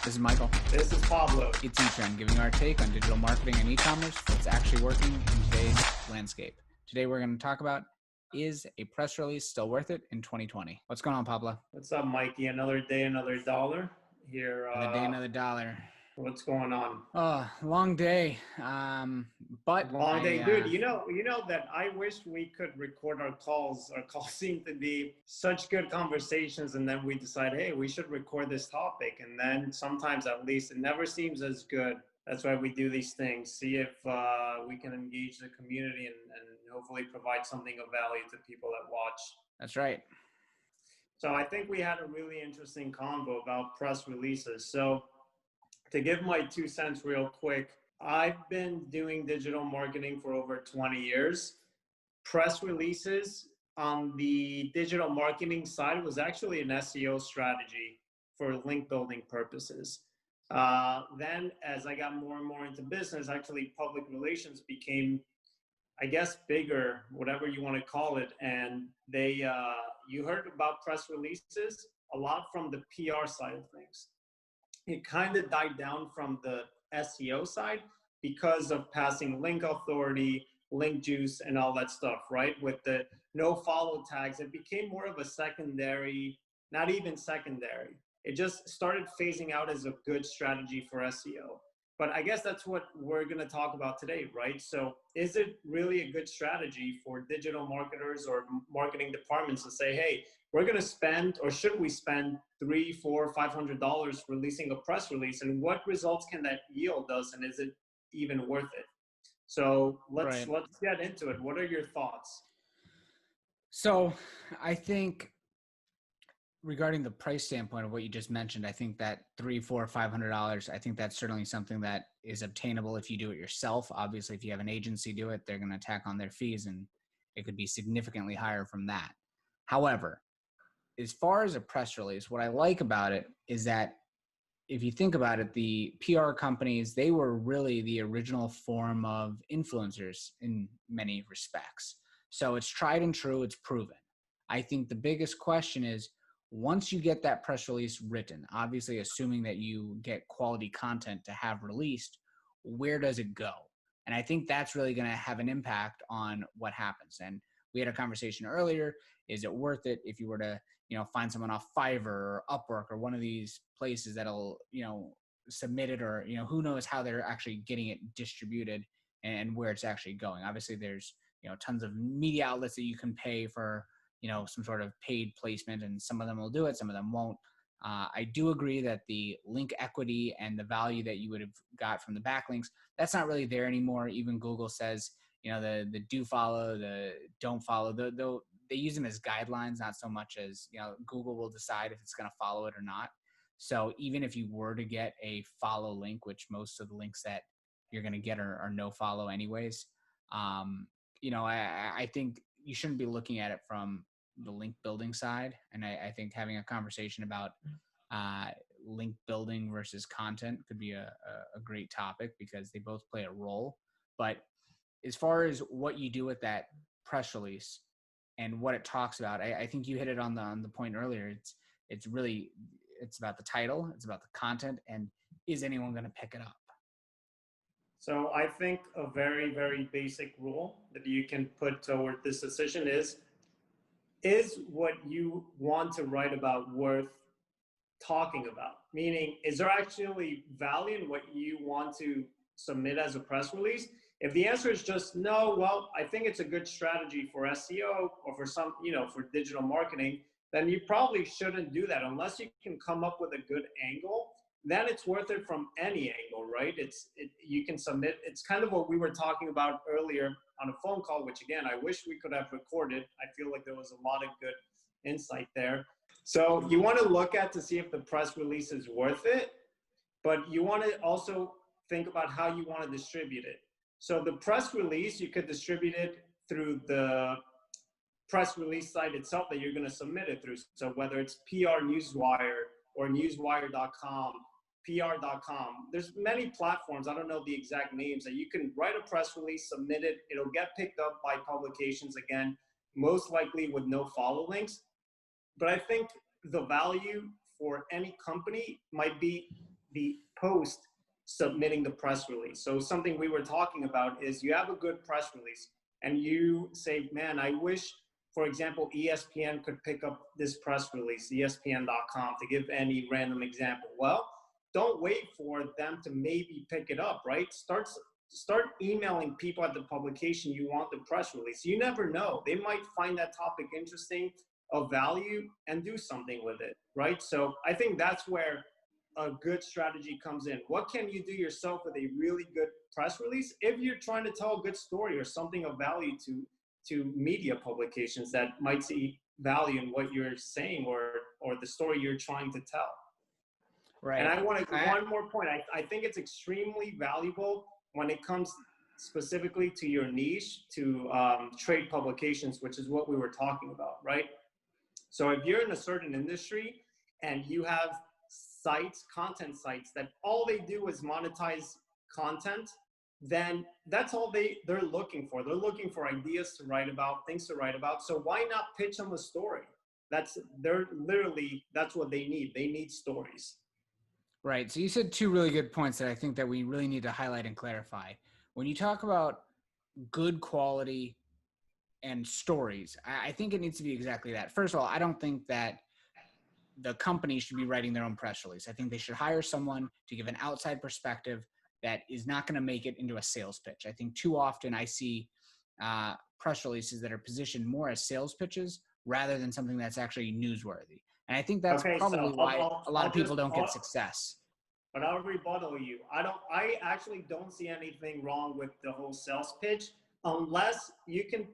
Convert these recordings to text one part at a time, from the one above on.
This is Michael. This is Pablo. It's eTrend, giving our take on digital marketing and e-commerce, what's actually working in today's landscape. Today we're going to talk about, is a press release still worth it in 2020? What's going on, Pablo? What's up, Mikey? Another day, another dollar here. Another day, another dollar. What's going on? Oh, long day. But long day, dude. You know that I wish we could record our calls. Our calls seem to be such good conversations, and then we decide, hey, we should record this topic, and then sometimes, at least, it never seems as good. That's why we do these things. See if we can engage the community and hopefully provide something of value to people that watch. That's right. So I think we had a really interesting convo about press releases. So to give my 2 cents real quick, I've been doing digital marketing for over 20 years. Press releases on the digital marketing side was actually an SEO strategy for link building purposes. Then as I got more and more into business, actually public relations became, I guess, bigger, whatever you want to call it. And you heard about press releases a lot from the PR side of things. It kind of died down from the SEO side because of passing link authority, link juice, and all that stuff, right? With the no follow tags, it became more of a secondary, not even secondary. It just started phasing out as a good strategy for SEO. But I guess that's what we're going to talk about today, right? So is it really a good strategy for digital marketers or marketing departments to say, hey, we're going to spend, or should we spend $300, $400, $500 releasing a press release? And what results can that yield us? And is it even worth it? So let's get into it. What are your thoughts? So I think regarding the price standpoint of what you just mentioned, I think that $300, $400, $500, I think that's certainly something that is obtainable if you do it yourself. Obviously, if you have an agency do it, they're going to tack on their fees and it could be significantly higher from that. However, as far as a press release, what I like about it is that if you think about it, the PR companies, they were really the original form of influencers in many respects. So it's tried and true, it's proven. I think the biggest question is, once you get that press release written, obviously assuming that you get quality content to have released, where does it go? And I think that's really going to have an impact on what happens. And we had a conversation earlier, is it worth it if you were to, find someone off Fiverr or Upwork or one of these places that'll, submit it, or, who knows how they're actually getting it distributed and where it's actually going. Obviously there's, tons of media outlets that you can pay for, some sort of paid placement, and some of them will do it, some of them won't. I do agree that the link equity and the value that you would have got from the backlinks, that's not really there anymore. Even Google says, the do follow, the don't follow, they use them as guidelines, not so much as, Google will decide if it's going to follow it or not. So even if you were to get a follow link, which most of the links that you're going to get are no follow anyways, I think you shouldn't be looking at it from the link building side. And I think having a conversation about link building versus content could be a great topic, because they both play a role. But as far as what you do with that press release and what it talks about, I think you hit it on the point earlier. It's about the title, it's about the content, and is anyone going to pick it up? So I think a very, very basic rule that you can put toward this decision is what you want to write about worth talking about? Meaning, is there actually value in what you want to submit as a press release? If the answer is just no, well, I think it's a good strategy for SEO or for some, for digital marketing, then you probably shouldn't do that unless you can come up with a good angle. Then it's worth it from any angle, right? You can submit. It's kind of what we were talking about earlier on a phone call, which again, I wish we could have recorded. I feel like there was a lot of good insight there. So you want to look at to see if the press release is worth it, but you want to also think about how you want to distribute it. So the press release, you could distribute it through the press release site itself that you're going to submit it through. So whether it's PR Newswire or newswire.com, PR.com. There's many platforms, I don't know the exact names, that you can write a press release, submit it, it'll get picked up by publications, again, most likely with no follow links. But I think the value for any company might be the post submitting the press release. So something we were talking about is you have a good press release and you say, man, I wish, for example, ESPN could pick up this press release, ESPN.com, to give any random example. Well, don't wait for them to maybe pick it up, right? Start emailing people at the publication you want the press release. You never know. They might find that topic interesting, of value, and do something with it, right? So I think that's where a good strategy comes in. What can you do yourself with a really good press release if you're trying to tell a good story or something of value to media publications that might see value in what you're saying or the story you're trying to tell? Right. And I want to one more point. I think it's extremely valuable when it comes specifically to your niche, to trade publications, which is what we were talking about, right? So if you're in a certain industry and you have sites, content sites, that all they do is monetize content, then that's all they're looking for. They're looking for ideas to write about, things to write about. So why not pitch them a story? That's what they need. They need stories. Right. So you said two really good points that I think that we really need to highlight and clarify. When you talk about good quality and stories, I think it needs to be exactly that. First of all, I don't think that the company should be writing their own press release. I think they should hire someone to give an outside perspective that is not going to make it into a sales pitch. I think too often I see press releases that are positioned more as sales pitches rather than something that's actually newsworthy. And I think that's probably why a lot of people don't get success. But I'll rebuttal you. I actually don't see anything wrong with the whole sales pitch unless you can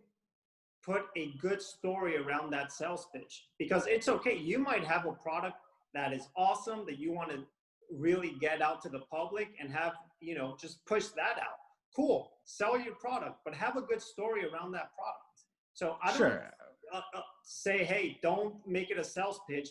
put a good story around that sales pitch. Because it's okay. You might have a product that is awesome that you want to really get out to the public and have, just push that out. Cool. Sell your product, but have a good story around that product. So I don't say, hey, don't make it a sales pitch.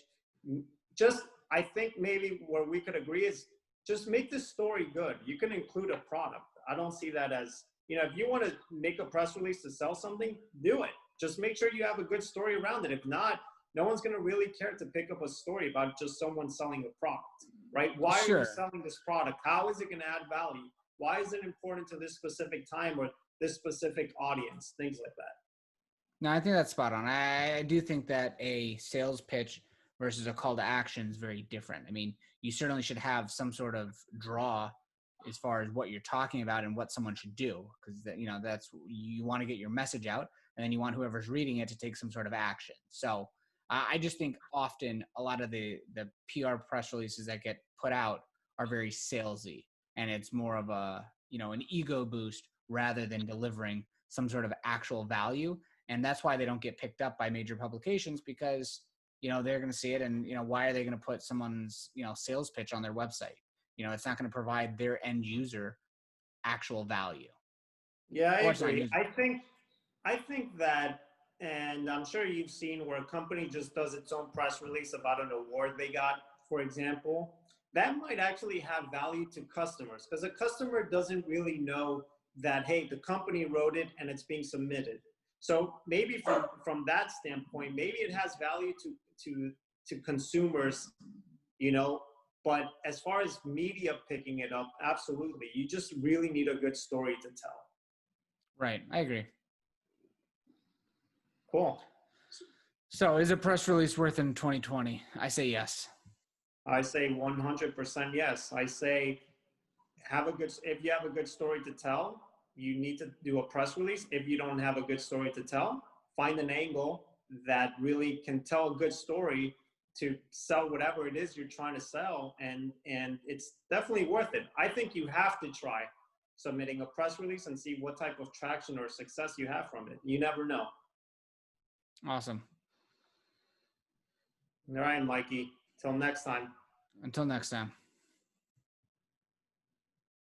I think maybe where we could agree is just make the story good. You can include a product. I don't see that as, if you want to make a press release to sell something, do it. Just make sure you have a good story around it. If not, no one's going to really care to pick up a story about just someone selling a product, right? Why are you selling this product? How is it going to add value? Why is it important to this specific time or this specific audience? Things like that. No, I think that's spot on. I do think that a sales pitch versus a call to action is very different. I mean, you certainly should have some sort of draw as far as what you're talking about and what someone should do, because that's, you want to get your message out, and then you want whoever's reading it to take some sort of action. So I just think often a lot of the PR press releases that get put out are very salesy, and it's more of a, an ego boost rather than delivering some sort of actual value. And that's why they don't get picked up by major publications, because they're going to see it, and why are they going to put someone's sales pitch on their website? It's not going to provide their end user actual value. Yeah, I agree. I think that, and I'm sure you've seen where a company just does its own press release about an award they got, for example, that might actually have value to customers, because a customer doesn't really know that, hey, the company wrote it and it's being submitted. So maybe from that standpoint, maybe it has value to consumers, but as far as media picking it up, absolutely. You just really need a good story to tell. Right. I agree. Cool. So is a press release worth in 2020? I say yes. I say 100% yes. I say if you have a good story to tell, you need to do a press release. If you don't have a good story to tell, find an angle that really can tell a good story to sell whatever it is you're trying to sell. And it's definitely worth it. I think you have to try submitting a press release and see what type of traction or success you have from it. You never know. Awesome. All right, Mikey. Till next time. Until next time.